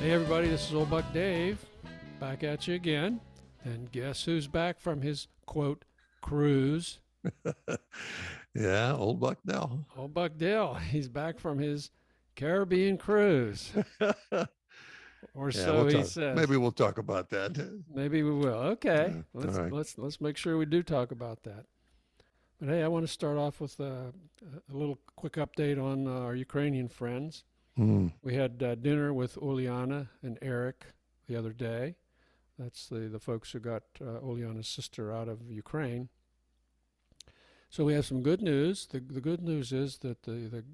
Hey everybody, this is Old Buck Dave, back at you again. And guess who's back from his, quote, cruise? Yeah, old buck now. Old Buck Dale. He's back from his Caribbean cruise, or Yeah, so we'll he talk. says. Maybe we'll talk about that. Maybe we will. Okay, All let's right. let's let's make sure we do talk about that. But hey, I want to start off with a little quick update on our Ukrainian friends. Hmm. We had dinner with Uliana and Eric the other day. That's the folks who got Uliana's sister out of Ukraine. So we have some good news. The good news is that the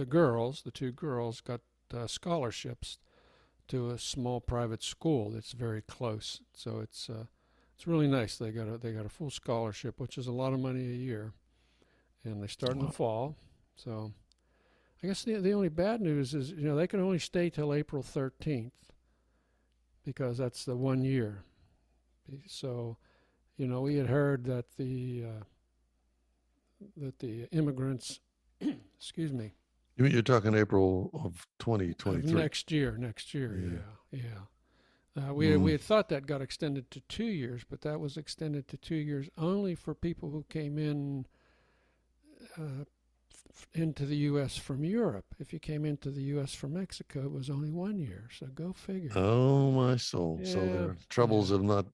girls, the two girls, got scholarships to a small private school that's very close. So it's really nice. They got a full scholarship, which is a lot of money a year, and they start in the Wow. fall. So I guess the only bad news is they can only stay till April 13th because that's the 1 year. So we had heard that the immigrants, excuse me, You mean you're talking April of of 2023? next year, Yeah. yeah. We Hmm. had thought that got extended to 2 years, but that was extended to 2 years only for people who came in into the U.S. from Europe. If you came into the U.S. from Mexico, it was only 1 year. So go figure. Oh my soul. So Yeah, their troubles yeah, have not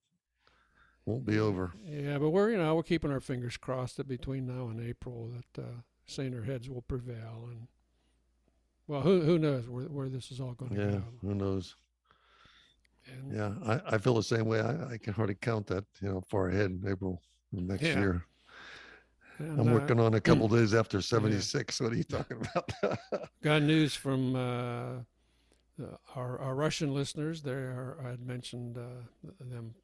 won't be over. yeah. But we're keeping our fingers crossed that between now and April that saner heads will prevail. And well, who knows where this is all going to Yeah. go. Who knows? And Yeah. I feel the same way. I can hardly count that. Far ahead. April of next yeah, year. and I'm working on a couple days after yeah. 76. What are you talking about? Got news from our Russian listeners. I had mentioned them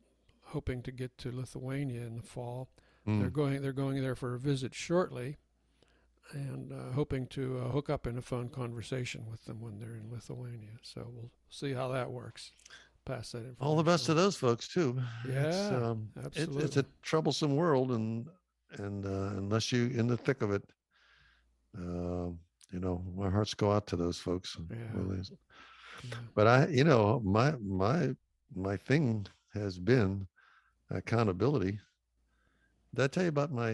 hoping to get to Lithuania in the fall. Hmm. They're going there for a visit shortly, and hoping to hook up in a phone conversation with them when they're in Lithuania. So we'll see how that works. Pass that All the information best to on. those folks too. It's Yeah, it's a absolutely. troublesome world, and unless you in the thick of it, uh, my hearts go out to those folks. Yeah, Really. yeah. But my thing has been accountability. Did I tell you about my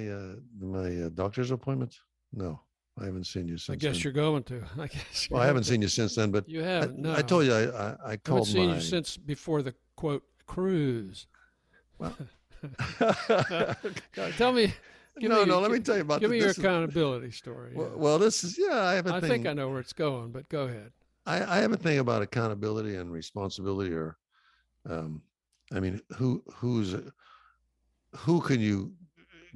doctor's appointment? No, I haven't seen you I since guess then. you're going to. I guess Well, you're I going haven't to. seen you since then, but You I, haven't. I No, told you I I haven't called seen you my since before the quote cruise. well. Tell me, give No, me, no. Let me tell you about give me your this. Is accountability story. well, Yeah, well, this is yeah. I have a I think I thing. know where it's going, but go ahead. I have a thing about accountability and responsibility, or um, I mean, who can you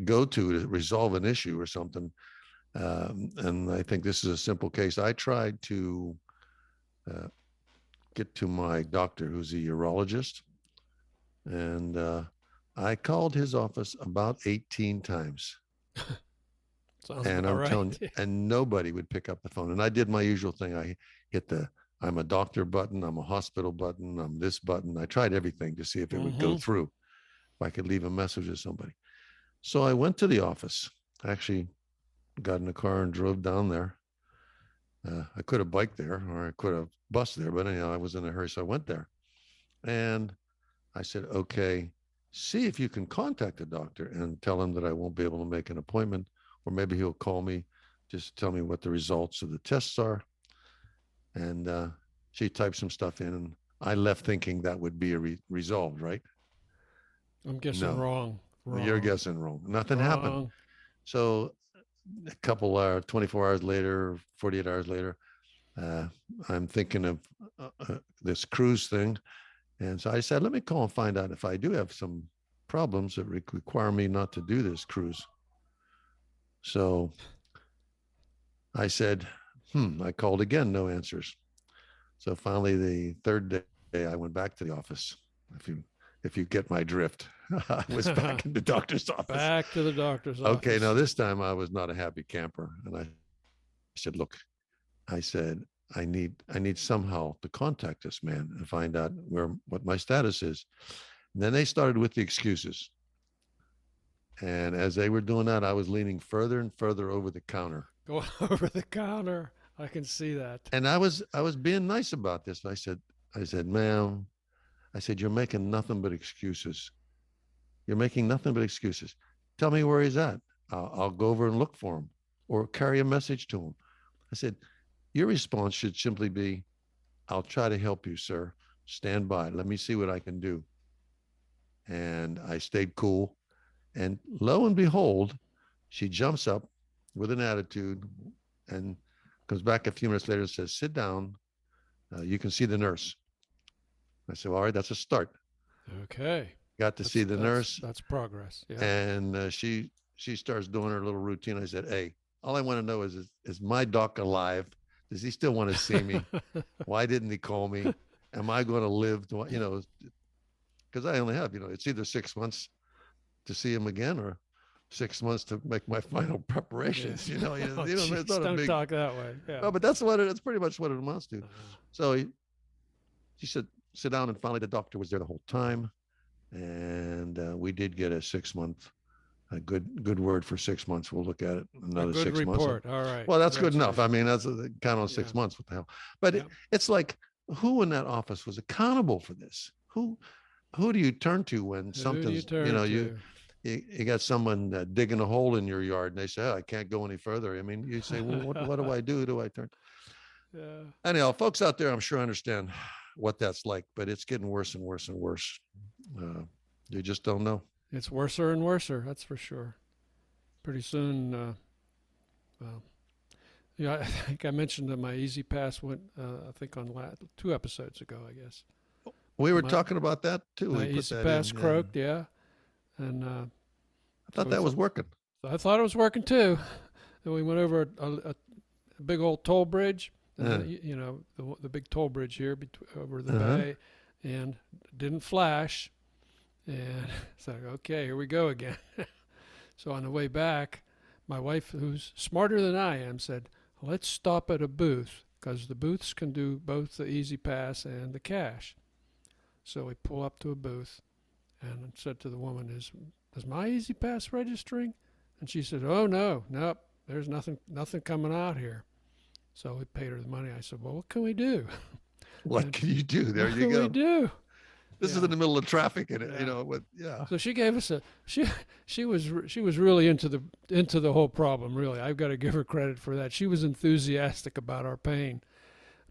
go to resolve an issue or something? And I think this is a simple case. I tried to uh, get to my doctor, who's a urologist, and I called his office about 18 times. Sounds And about I'm telling you, right. and nobody would pick up the phone. And I did my usual thing. I hit the I'm a doctor button, I'm a hospital button, I'm this button. I tried everything to see if it would go Mm-hmm. through, if I could leave a message with somebody. So I went to the office. I actually got in the car and drove down there. I could have biked there or I could have bus there, but anyhow, I was in a hurry. So I went there and I said, okay, see if you can contact the doctor and tell him that I won't be able to make an appointment, or maybe he'll call me, just tell me what the results of the tests are. And she typed some stuff in, and I left thinking that would be resolved, right? I'm guessing No, wrong. you're Wrong. guessing wrong. Nothing happened. Wrong. So a couple hours, 24 hours later, 48 hours later, uh, I'm thinking of this cruise thing. And so I said, let me call and find out if I do have some problems that require me not to do this cruise. So I said, I called again, no answers. So finally, the third day, I went back to the office. If you if you get my drift, I was back in the doctor's office. Back to the doctor's Okay, now office. this time I was not a happy camper, and I said, "Look," I said, I need somehow to contact this man and find out what my status is." And then they started with the excuses, and as they were doing that, I was leaning further and further over the counter. Go over the counter. I can see that. And I was being nice about this. I said, ma'am, I said, you're making nothing but excuses. You're making nothing but excuses. Tell me where he's at. I'll go over and look for him or carry a message to him. I said, your response should simply be, I'll try to help you, sir. Stand by. Let me see what I can do. And I stayed cool. And lo and behold, she jumps up with an attitude and comes back a few minutes later and says, sit down. You can see the nurse. I said, all right, that's a start. Okay. Got to see the nurse. That's progress. Yeah. And she starts doing her little routine. I said, hey, all I want to know is my doc alive? Does he still want to see me? Why didn't he call me? Am I going to live? Because I only have, it's either 6 months to see him again or 6 months to make my final preparations. Yeah. It's not don't a big talk that way. Yeah. No, but that's pretty much what it amounts to. So she said, sit down. And finally the doctor was there the whole time. And we did get a 6 month, a good word for 6 months. We'll look at it another 6 months. Report. All right. Well, that's good enough. I mean, that's a count on 6 months. What the hell? But it's like, who in that office was accountable for this? Who do you turn to when something's, you got someone digging a hole in your yard and they say, oh, I can't go any further. I mean, you say, well, what do I do? Who do I turn? Yeah. Anyhow, folks out there, I'm sure understand what that's like, but it's getting worse and worse and worse. You just don't know. It's worser and worser. That's for sure. Pretty soon, I think I mentioned that my Easy Pass went, I think on 2 episodes ago, I guess. We were talking about that too. My Easy Pass croaked, yeah. And I thought that was working. I thought it was working too. Then we went over a big old toll bridge, and the big toll bridge here over the bay, and didn't flash. And it's like, okay, here we go again. So on the way back, my wife, who's smarter than I am, said, let's stop at a booth because the booths can do both the Easy Pass and the cash. So we pull up to a booth and said to the woman, is my Easy Pass registering? And she said, oh, nope, there's nothing coming out here. So we paid her the money. I said, well, what can we do? What can you do? There you go. What can we do? This is in the middle of traffic, and So she gave us she was really into the whole problem. Really, I've got to give her credit for that. She was enthusiastic about our pain,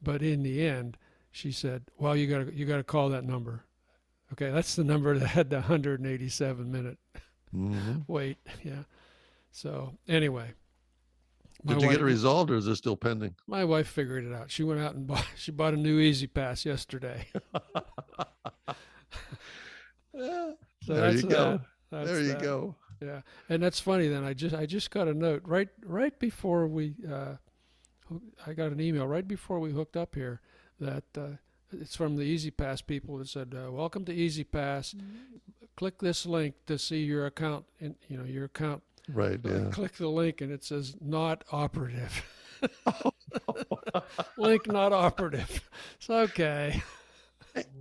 but in the end, she said, "Well, you got to call that number." Okay, that's the number that had the 187-minute wait. Yeah. So anyway, did you get it resolved, or is it still pending? My wife figured it out. She went out and bought a new Easy Pass yesterday. So there you go. There you go. Yeah, and that's funny. Then I just got a note right before we I got an email right before we hooked up here that it's from the Easy Pass people that said, "Welcome to Easy Pass. Click this link to see your account and your account." Right. Yeah. Click the link and it says not operative. Link not operative. It's okay.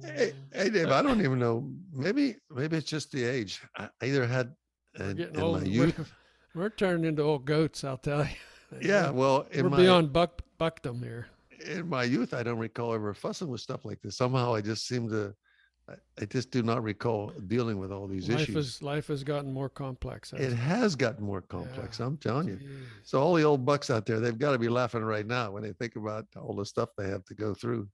Hey, Dave, I don't even know. Maybe it's just the age. I either had in my youth. We're turning into old goats, I'll tell you. Yeah, well, we're beyond buckdom here. In my youth, I don't recall ever fussing with stuff like this. Somehow, I just do not recall dealing with all these issues. Life has gotten more complex. It has gotten more complex. Yeah. I'm telling you. Jeez. So all the old bucks out there, they've got to be laughing right now when they think about all the stuff they have to go through.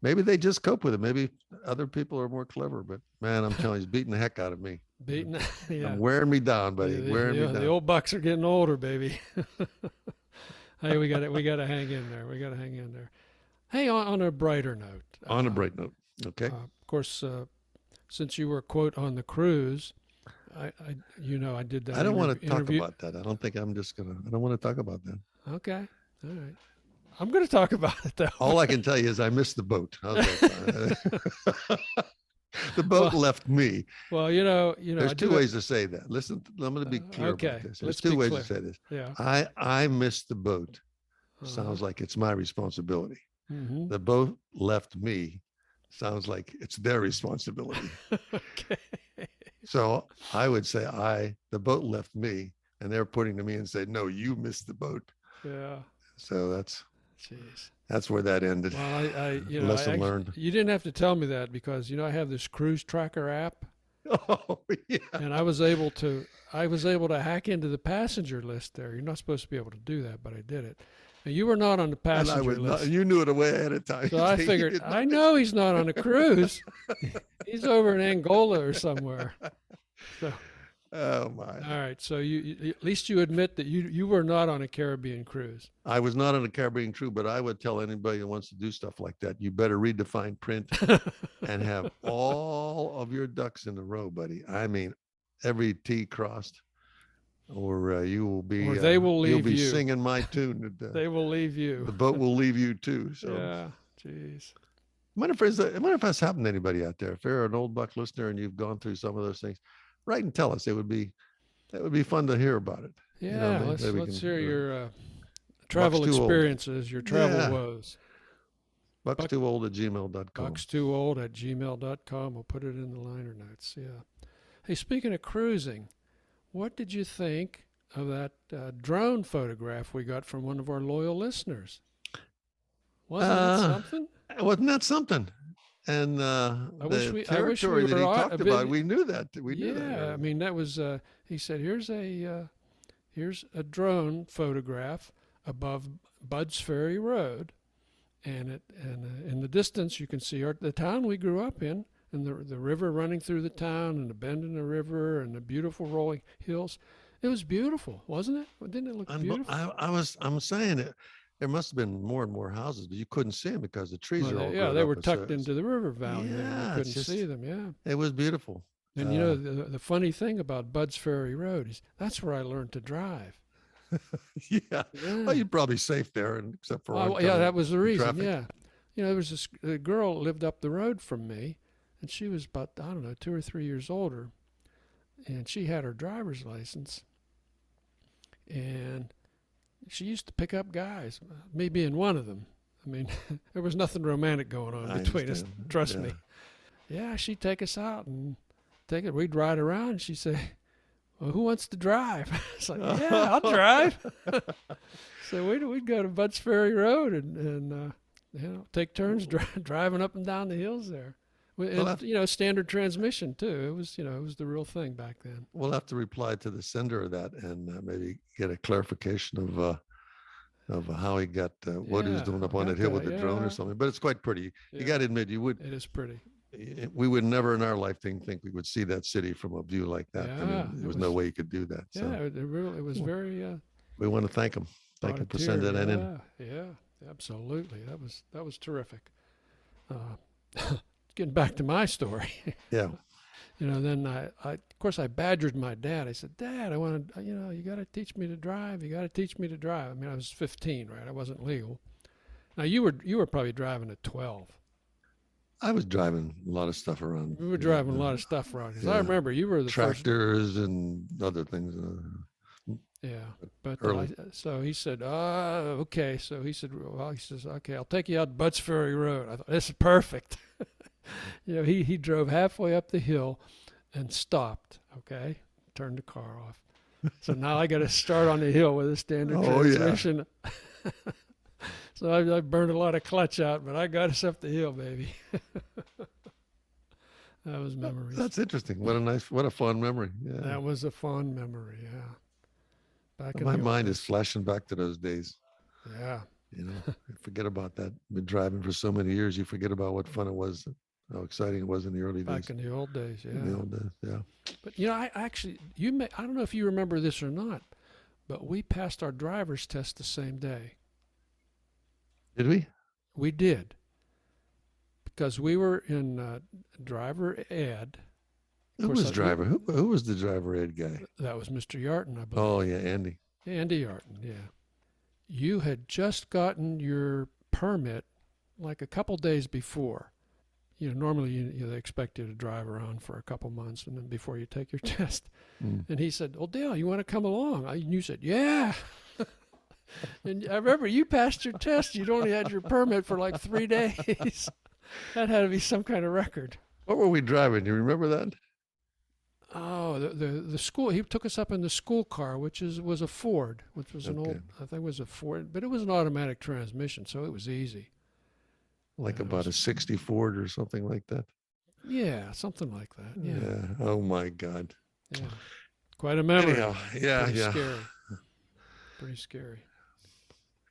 Maybe they just cope with it. Maybe other people are more clever, but man, I'm telling you, he's beating the heck out of me. Yeah. Wearing me down, buddy. Wearing me down. The old bucks are getting older, baby. Hey, we got to hang in there. We got to hang in there. Hey, on a brighter note. On a bright note. Okay. Of course, since you were quote on the cruise, I did that. I don't want to talk about that. I don't want to talk about that. Okay. All right. I'm going to talk about it though. All I can tell you is I missed the boat. The boat left me. Well, there's two ways to say that. Listen, I'm going to be clear about this. There's two ways to say this. Yeah. I missed the boat. Sounds like it's my responsibility. Mm-hmm. The boat left me. Sounds like it's their responsibility. Okay. So I would say the boat left me, and they're pointing to me and say, "No, you missed the boat." Yeah. So that's Jeez. That's where that ended. Well, Lesson learned. you didn't have to tell me that because I have this cruise tracker app, Oh yeah. and I was able to hack into the passenger list there. You're not supposed to be able to do that, but I did it. And you were not on the And I passenger was list. not, you knew it away ahead of time. So I You figured, did not I know he's not on a cruise. He's over in Angola or somewhere. So, Oh my. all right. So at least you admit that you were not on a Caribbean cruise. I was not on a Caribbean crew, but I would tell anybody who wants to do stuff like that, you better read the fine print and have all of your ducks in a row, buddy. I mean, every T crossed, or you will be, Or they will leave you'll be you. singing my tune. They will leave you. The boat will leave you too. So, Yeah. Jeez. I wonder if that's happened to anybody out there. If you're an old buck listener and you've gone through some of those things, write and tell us. That would be fun to hear about it. Yeah. Maybe we let's can, hear your travel Buck's Too Old. experiences, your travel Yeah. woes. BUCKSTWOOLD@gmail.com. BUCKSTWOOLD@gmail.com. We'll put it in the liner notes. Yeah. Hey, speaking of cruising, what did you think of that drone photograph we got from one of our loyal listeners? Wasn't that something? Wasn't that something? And wish the we territory that were he a talked bit- about, we knew that. We knew that. Yeah, I mean that was. He said, "Here's a drone photograph above Bud's Ferry Road, and in the distance you can see the town we grew up in, and the river running through the town, and the bend in the river, and the beautiful rolling hills. It was beautiful, wasn't it? Didn't it look beautiful? I'm saying it. There must have been more and more houses, but you couldn't see them because the trees Well, are all yeah, grown they up were and tucked so- into the river valley. Yeah, and you it's couldn't just- see them. Yeah. It was beautiful. And the funny thing about Bud's Ferry Road is that's where I learned to drive. Yeah. Yeah. Well, you're probably safe there, and except for Oh, yeah, that was the reason. traffic. Yeah. There was this girl that lived up the road from me, and she was about, I don't know, 2 or 3 years older, and she had her driver's license, and she used to pick up guys, me being one of them. I mean, there was nothing romantic going on I between us. understand. Trust Yeah. me. Yeah, she'd take us out and we'd ride around, and she'd say, "Well, who wants to drive?" It's like, "Yeah, I'll drive." So we'd go to Bud's Ferry Road and take turns driving up and down the hills there. And, standard transmission too. It was the real thing back then. We'll have to reply to the sender of that and maybe get a clarification of how he got what he was Yeah, doing up on that okay, hill with the drone yeah. or something. But it's quite pretty. You Yeah. got to admit, It is pretty. we would never in our lifetime think we would see that city from a view like that. I Yeah, mean, there was no way you could do that. So Yeah, it was very. we want to thank him. Thank him for sending that in. Yeah, absolutely. That was terrific. Getting back to my story. Yeah. Then of course I badgered my dad. I said, "Dad, I want to, you got to teach me to drive. You got to teach me to drive." I mean, I was 15, right? I wasn't legal. Now you were probably driving at 12. I was driving a lot of stuff around. We were driving a lot of stuff around. 'Cause I yeah. remember you were the first. tractors and other things. Yeah, but Early. so he said, okay. So he said, well, he says, okay, I'll take you out to Bud's Ferry Road. I thought, this is perfect. He drove halfway up the hill and stopped, okay, turned the car off. So now I got to start on the hill with a standard Oh, yeah. transmission. So I burned a lot of clutch out, but I got us up the hill, baby. That was memories. That's interesting. What a fun memory. Yeah. That was a fond memory, yeah. Back in My the old mind days. is flashing back to those days. Yeah. You forget about that. Been driving for so many years, you forget about what fun it was, how exciting it was in the early Back days. in the old days, yeah. In the old days, yeah. But I actually, I don't know if you remember this or not, but we passed our driver's test the same day. Did we? We did, because we were in driver ed. Who course, was driver? Who was the driver ed guy? That was Mr. Yarton, I believe. Oh yeah, Andy. Andy Yarton, yeah. You had just gotten your permit like a couple days before. Normally they expect you to drive around for a couple months and then before you take your test. Mm. And he said, "Well, Dale, you want to come along?" And you said, "Yeah." And I remember you passed your test. You'd only had your permit for like 3 days. That had to be some kind of record. What were we driving? You remember that? Oh, the school. He took us up in the school car, was a Ford, which was an Okay. old. I think it was a Ford, but it was an automatic transmission, so it was easy. Like It about was, a 60 Ford or something like that. yeah, something like that. Yeah, Yeah. Oh my God. yeah. Quite a memory. Anyhow, yeah, Pretty yeah. scary. Pretty scary.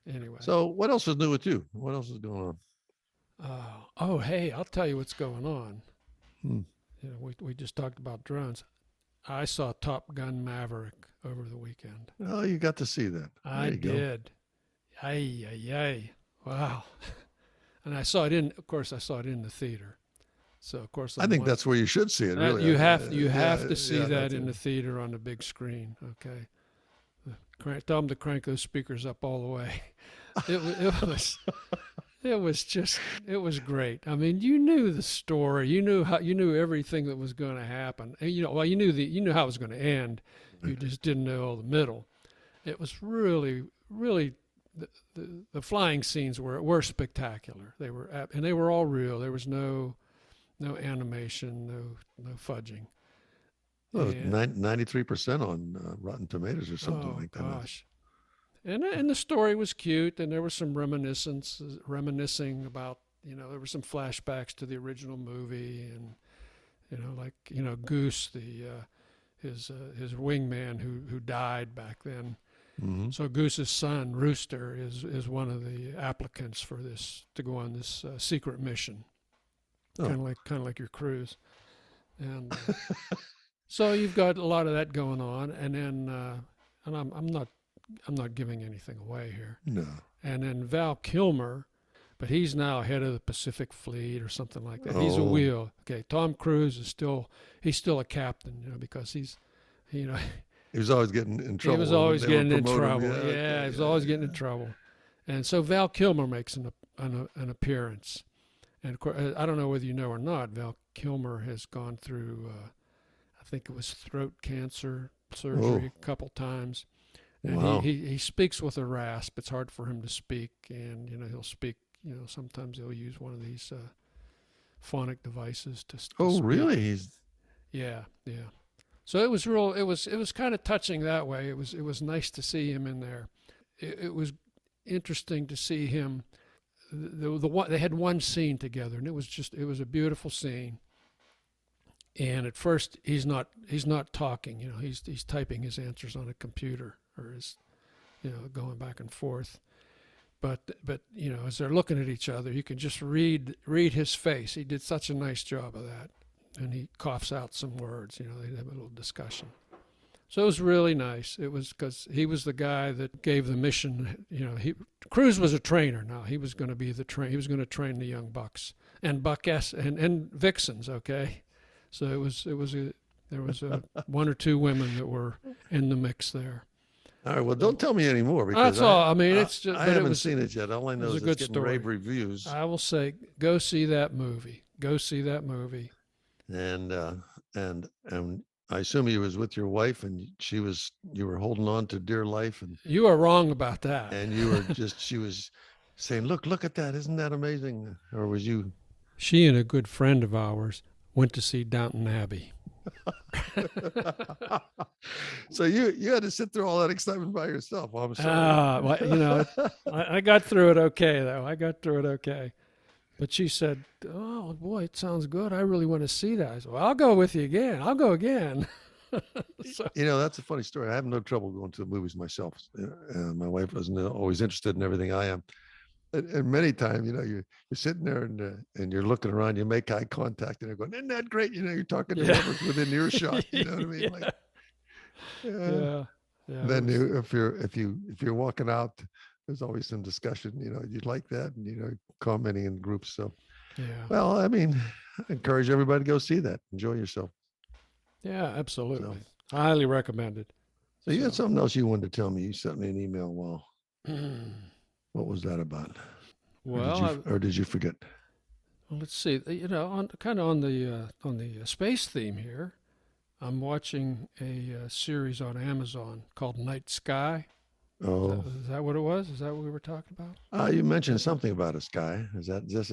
Anyway. So what else is new with you? What else is going on? Oh, hey, I'll tell you what's going on. Hmm. We just talked about drones. I saw Top Gun Maverick over the weekend. Oh, you got to see that. I There you go. did. Ay, ay, ay. Wow. And of course, I saw it in the theater. So of course I I'm think one. that's where you should see it, really. You have Yeah, to see yeah, that that's in it. the theater on the big screen. Okay. Tell them to crank those speakers up all the way. It was it was great. I mean, you knew the story. You knew everything that was going to happen. And, well, you knew how it was going to end. You just didn't know the middle. It was really the flying scenes were spectacular. They were all real. There was no animation, no fudging. Well, And 93% on Rotten Tomatoes or something oh like that. gosh. And the story was cute, and there was some reminiscing about, there were some flashbacks to the original movie, and like Goose, his wingman who died back then. Hmm. So Goose's son Rooster is one of the applicants for this to go on this secret mission, Oh. kind of like your cruise, and so you've got a lot of that going on, and then and I'm not giving anything away here. No. And then Val Kilmer, but he's now head of the Pacific Fleet or something like that. He's a Oh. wheel. Okay, Tom Cruise he's still a captain, because you know, He was always getting in trouble. he was when always they would getting in promote him. trouble. Yeah, Yeah, okay, he was yeah, always yeah. getting in trouble. And so Val Kilmer makes an appearance. And of course, I don't know whether you know or not, Val Kilmer has gone through, I think it was throat cancer surgery a couple times. And Wow. he speaks with a rasp. It's hard for him to speak. And, he'll speak, sometimes he'll use one of these phonic devices to Oh, speak. really? He's Yeah, yeah. So it was kind of touching that way. It was nice to see him in there. It was interesting to see him. The one they had one scene together, and it was a beautiful scene. And at first he's not talking. He's typing his answers on a computer, or is going back and forth. But as they're looking at each other, you can just read his face. He did such a nice job of that. And he coughs out some words. They have a little discussion. So it was really nice. It was because he was the guy that gave the mission. Cruise was a trainer. Now he was going to be he was going to train the young bucks and and vixens. Okay, so there was one or two women that were in the mix there. all right. Well, don't tell me anymore because That's all. I mean, it's just. I But haven't seen it yet. All I it know was is a it's good getting story. rave reviews. I will say, go see that movie. Go see that movie. And I assume he was with your wife, and you were holding on to dear life, You are wrong about that. and you were she was saying, look at that, isn't that amazing? Or was you? She and a good friend of ours went to see Downton Abbey. So you had to sit through all that excitement by yourself. Well, I'm sorry. Well, I got through it okay, though. I got through it okay. But she said, "Oh boy, it sounds good. I really want to see that." I said, "Well, I'll go with you again. I'll go again." So, That's a funny story. I have no trouble going to the movies myself. My wife wasn't always interested in everything I am. And many times, you're sitting there and you're looking around, you make eye contact, and they're going, "Isn't that great?" You're talking to Yeah. whoever's within earshot. You know what I mean? Yeah. Like, yeah. Then if you're walking out, there's always some discussion. You'd like that, and commenting in groups. So, Yeah. well, I mean, I encourage everybody to go see that. Enjoy yourself. Yeah, absolutely. Highly recommended. So you had something else you wanted to tell me. You sent me an email. Well, what was that about? Well, or did you forget? well, let's see. On the space theme here, I'm watching a series on Amazon called Night Sky. Oh, Is that what it was? Is that what we were talking about? you mentioned something about a sky. Is this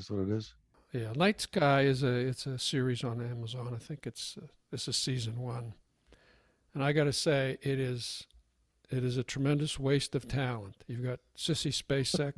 what it is? Yeah, Night Sky it's a series on Amazon. I think this is season 1, and I got to say it is a tremendous waste of talent. You've got Sissy Spacek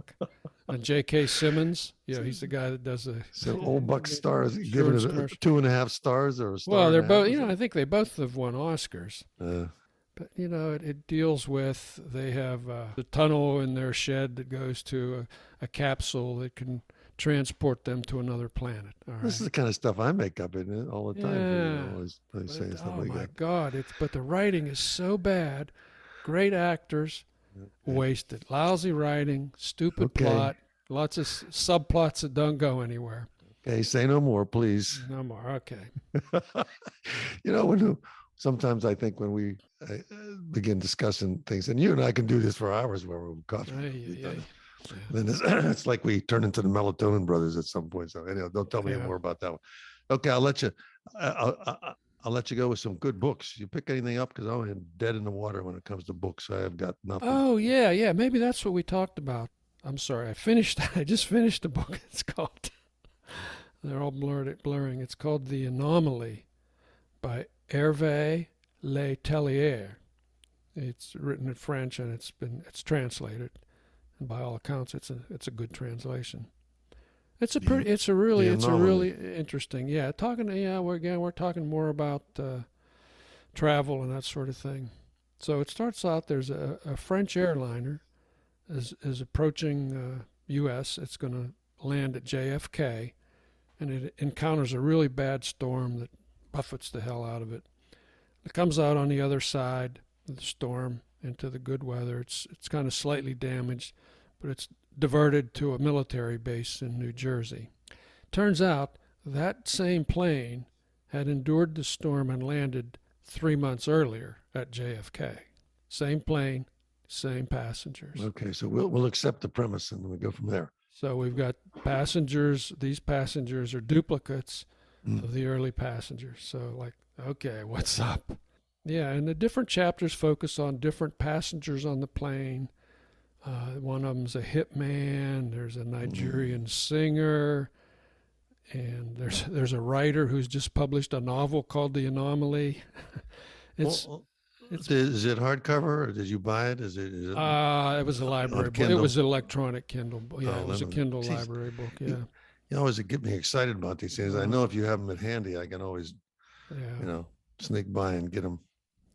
and J.K. Simmons. You know, he's the guy that does the So Old Buck stars, giving it stars. 2.5 stars or a star. Well, they're and a half both. or You know, I something? think they both have won Oscars. Uh, But you know, it deals with they have the tunnel in their shed that goes to a capsule that can transport them to another planet. All right. this is the kind of stuff I make up in it all the time. Yeah. Always they say But, stuff oh like my that. God! But the writing is so bad. Great actors, wasted. Lousy writing, stupid Okay. plot, lots of subplots that don't go anywhere. Okay, say no more, please. No more. Okay. You know, sometimes I think when we begin discussing things, and you and I can do this for hours where we're coffee. Yeah. Then it's like we turn into the Melatonin Brothers at some point. So anyhow, don't tell me Yeah. more about that one. Okay, I'll let you. I'll let you go with some good books. You pick anything up because I'm dead in the water when it comes to books. I have got nothing. Oh yeah. Maybe that's what we talked about. I'm sorry. I just finished the book. It's called. They're all blurring. It's called The Anomaly by Hervé Le Tellier. It's written in French and it's translated. And by all accounts, it's a good translation. It's a really interesting. Yeah, we're talking more about travel and that sort of thing. So it starts out. There's a French airliner is approaching U.S. It's going to land at JFK, and it encounters a really bad storm that buffets the hell out of it. It comes out on the other side of the storm into the good weather. It's kind of slightly damaged, but it's diverted to a military base in New Jersey. Turns out that same plane had endured the storm and landed 3 months earlier at JFK. Same plane, same passengers. Okay, so we'll accept the premise and we go from there. So we've got passengers. These passengers are duplicates of the early passengers. So like, okay, what's up? Yeah, and the different chapters focus on different passengers on the plane. One of them's a hitman. There's a Nigerian singer, and there's a writer who's just published a novel called The Anomaly. Is it hardcover or did you buy it? Is it? It was a library book. It was an electronic Kindle. Yeah, it was a Kindle library book. Yeah. You always get me excited about these things. I know if you have them at handy, I can always, sneak by and get them.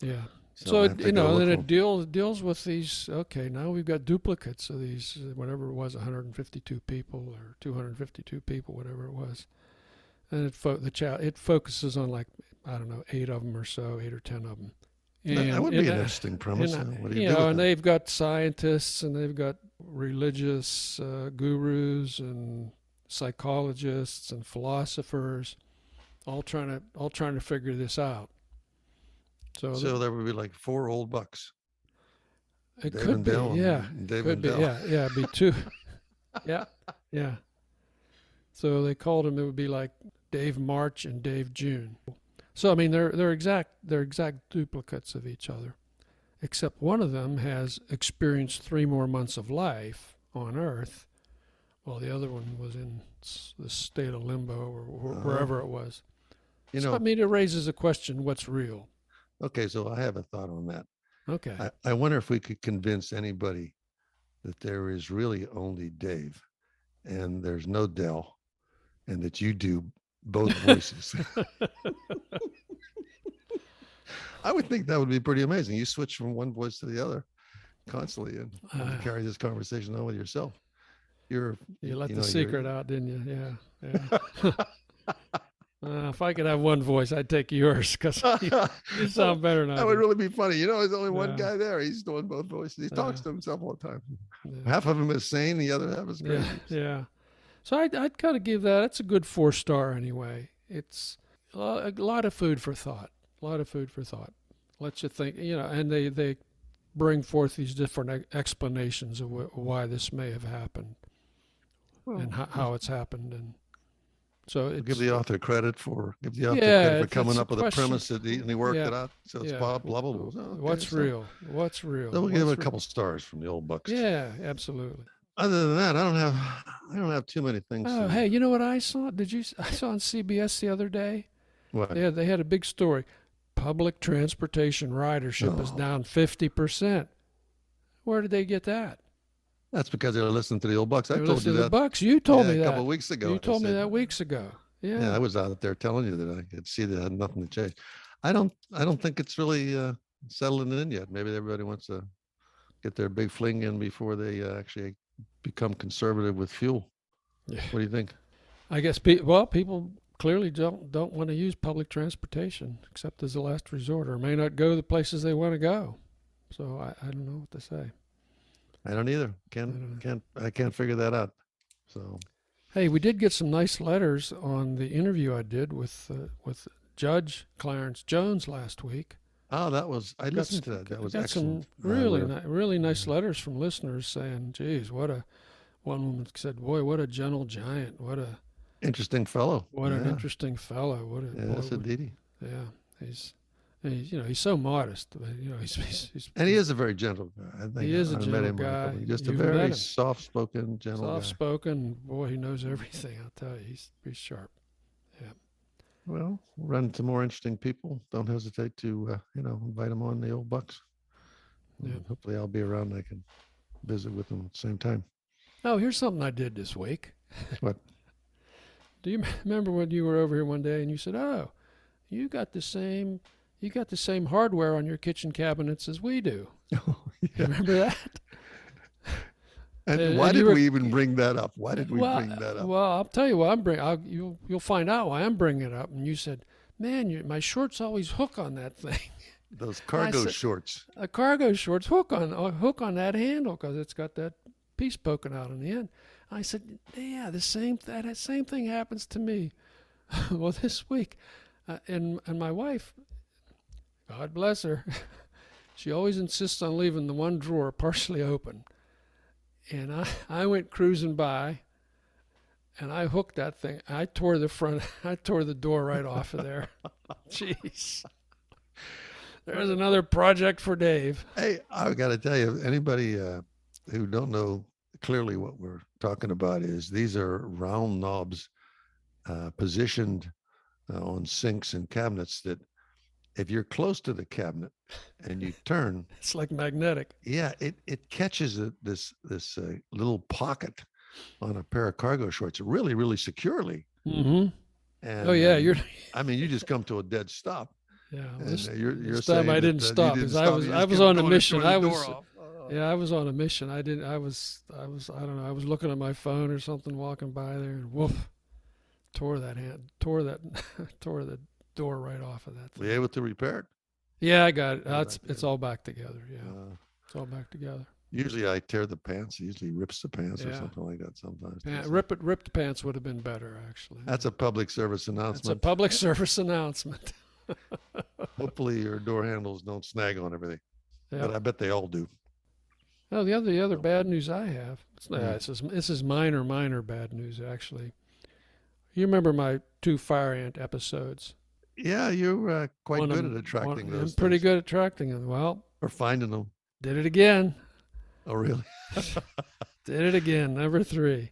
Yeah. So then it deals with these. Okay, now we've got duplicates of these, whatever it was, 152 people or 252 people, whatever it was, and it focuses on like, I don't know, 8 of them or so, 8 or 10 of them. And, that would be an interesting premise. What do you do? And they've got scientists and they've got religious gurus and psychologists and philosophers, all trying to figure this out. So there would be like 4 old bucks. It could be, yeah. Could be, yeah. It'd be 2. Yeah. So they called them. It would be like Dave March and Dave June. So I mean, they're exact duplicates of each other, except one of them has experienced 3 more months of life on Earth, while the other one was in the state of limbo or wherever it was. I mean, it raises a question: what's real? Okay, so I have a thought on that. Okay. I wonder if we could convince anybody that there is really only Dave and there's no Del, and that you do both voices. I would think that would be pretty amazing. You switch from one voice to the other constantly and you carry this conversation on with yourself. You let the secret out, didn't you? Yeah. If I could have one voice, I'd take yours because you sound better now. That would really be funny. There's only one guy there. He's doing both voices. He talks to himself all the time. Yeah. Half of him is sane. The other half is crazy. Yeah. So I'd kind of give that. It's a good 4-star anyway. It's a lot of food for thought. Lets you think, and they bring forth these different explanations of why this may have happened and how it's happened. And so give the author credit for coming up with a premise and he worked it out. So it's blah, blah, blah. What's real? So we'll give it a couple stars from the old Bucks. Yeah, absolutely. Other than that, I don't have too many things Oh, to. hey, you know what I saw? I saw on CBS the other day. What? They had a big story. Public transportation ridership is Oh, down 50%. Where did they get that? that's because they're listening to the old bucks. I They were told you listening to the that. Bucks. You told Yeah, me a couple that. of weeks You ago. I told me said, that weeks ago. yeah, I Yeah. was out there telling you that I could see that had nothing to change. I don't think it's really settling in yet. Maybe everybody wants to get their big fling in before they actually become conservative with fuel. Yeah. What do you think? I guess people clearly don't want to use public transportation except as a last resort, or may not go the places they want to go. So I don't know what to say. I don't either. I I can't figure that out. So Hey, we did get some nice letters on the interview I did with Judge Clarence Jones last week. oh, I Got listened to that. That was got some excellent. We're really nice letters from listeners saying, "Geez, one woman said, boy, what a gentle giant, interesting fellow. what an Yeah. interesting fellow, Yes, indeed. yeah, he's so modest, but And he is a very gentle guy. I think he is a I met gentle him on a guy. couple. Just a You've met very him, soft-spoken, gentle soft guy. spoken, boy, he knows everything. I'll tell you, he's sharp. Yeah, Well, we'll run into more interesting people. Don't hesitate to invite them on the old bucks. yeah. Hopefully, I'll be around. And I can visit with them at the same time. Oh, here's something I did this week. What? Do you remember when you were over here one day and you said, "Oh, you got the same hardware on your kitchen cabinets as we do"? Oh, yeah. Remember that? And why and did you were, we even bring that up? Why did we bring that up? Well, I'll tell you what you'll find out why I'm bringing it up. And you said, "Man, my shorts always hook on that thing." Those cargo shorts. A cargo shorts hook on that handle because it's got that piece poking out on the end. I said, "Yeah, that same thing happens to me." Well, this week, and my wife, God bless her, she always insists on leaving the one drawer partially open. And I went cruising by, and I hooked that thing. I tore the door right off of there. Jeez. There's another project for Dave. Hey, I got to tell you, anybody who don't know clearly what we're talking about is these are round knobs positioned on sinks and cabinets that if you're close to the cabinet and you turn, It's like magnetic. yeah, it catches this little pocket on a pair of cargo shorts really, really securely. Mm-hmm. And Oh yeah, I mean, you just come to a dead stop. Yeah. And You're this time saying I didn't that, stop you because didn't stop. You I just was kept on a going and mission. tore the door off. Yeah, I was on a mission. I didn't. I was. I don't know. I was looking at my phone or something, walking by there, and woof, tore the door right off of that thing. Were you able to repair it? Yeah, I got it. Put it It's back it's all back together. Yeah, it's all back together. Usually I tear the pants. It usually rips the pants or Yeah. something like that sometimes. Ripped pants would have been better actually. That's a public service It's a announcement. public service announcement. Hopefully your door handles don't snag on everything. Yeah. But I bet they all do. Oh, the other bad news I have. Yeah. This is minor bad news actually. You remember my 2 fire ant episodes? Yeah, you're quite One of good them- at attracting I'm those pretty things. good at attracting them. Well, Or finding them. did it again. Oh, really? Did it again. Number 3.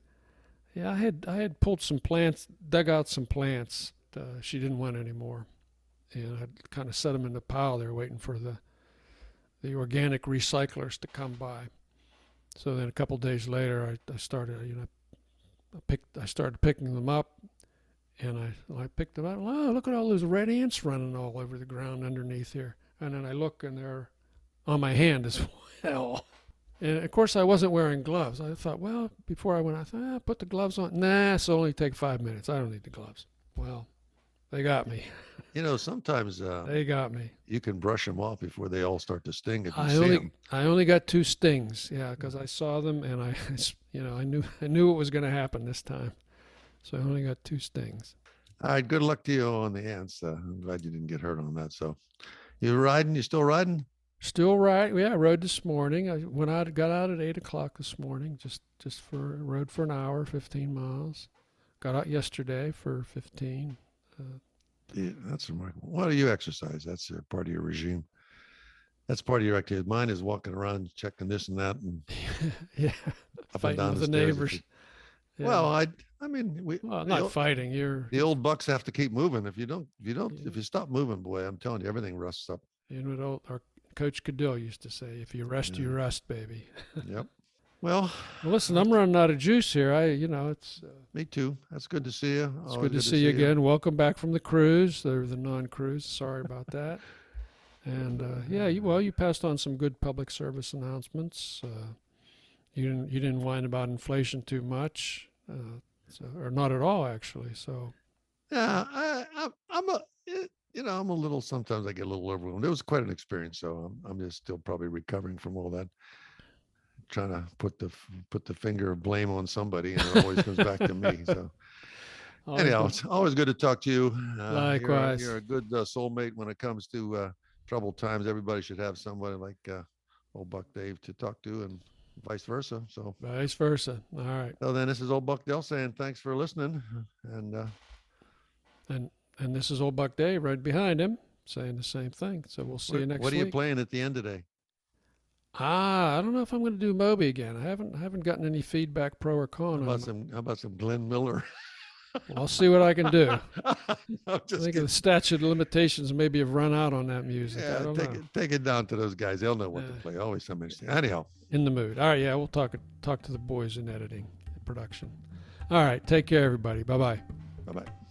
Yeah, I had pulled some plants, dug out some plants. She didn't want anymore, and I'd kind of set them in the pile there, waiting for the organic recyclers to come by. So then a couple days later, I started I started picking them up, and I picked them up. Oh, look at all those red ants running all over the ground underneath here. And then I look, and they're on my hand as well. And of course, I wasn't wearing gloves. I thought, well, before I went, I thought, put the gloves on. Nah, it's only take 5 minutes. I don't need the gloves. Well, they got me. Sometimes They got me. you can brush them off before they all start to sting if you see them. I only got 2 stings. Yeah, because I saw them, and I knew what was going to happen this time. So I only got 2 stings. All right, good luck to you on the ants. I'm glad you didn't get hurt on that. So you riding? You still riding? Still right. Yeah, I rode this morning. I got out at 8:00 this morning, rode for an hour, 15 miles. Got out yesterday for 15. Yeah, that's remarkable. Why do you exercise? That's part of your regime. That's part of your activity. Mine is walking around checking this and that and Yeah, up and fighting down with the the stairs. neighbors. Yeah. Well, I mean, Well, the, not fighting. the old bucks have to keep moving. If Yeah. if you stop moving, boy, I'm telling you, everything rusts up. You know what our Coach Cadill used to say: "If you rest, you Yeah. rust, baby." Yep. Well, Well, listen, I'm running out of juice here. It's me too. That's good to see you. it's Always good to see you again. Welcome back from the cruise, the non-cruise. Sorry about that. And yeah, you passed on some good public service announcements. You didn't whine about inflation too much, or not at all actually. So Yeah, I'm a, I'm a little. Sometimes I get a little overwhelmed. It was quite an experience, so I'm just still probably recovering from all that. Trying to put the finger of blame on somebody, and it always comes back to me. So always anyhow, good. it's always good to talk to you. Likewise. You're a good soulmate when it comes to troubled times. Everybody should have somebody like old Buck Dave to talk to, and vice versa. So Vice versa. All right. so then this is old Buck Dale saying thanks for listening, and And this is old Buck Dave right behind him saying the same thing. So we'll see you next week. what are you playing at the end today? I don't know if I'm going to do Moby again. I haven't gotten any feedback, pro or con. How about some Glenn Miller? Well, I'll see what I can do. I'm I just think the statute of limitations maybe have run out on that music. I yeah, don't know. take it down to those guys. They'll know what to Yeah. play. Always something interesting. Anyhow, In the mood. All right, yeah, we'll talk to the boys in editing, production. All right, take care, everybody. Bye-bye. bye bye.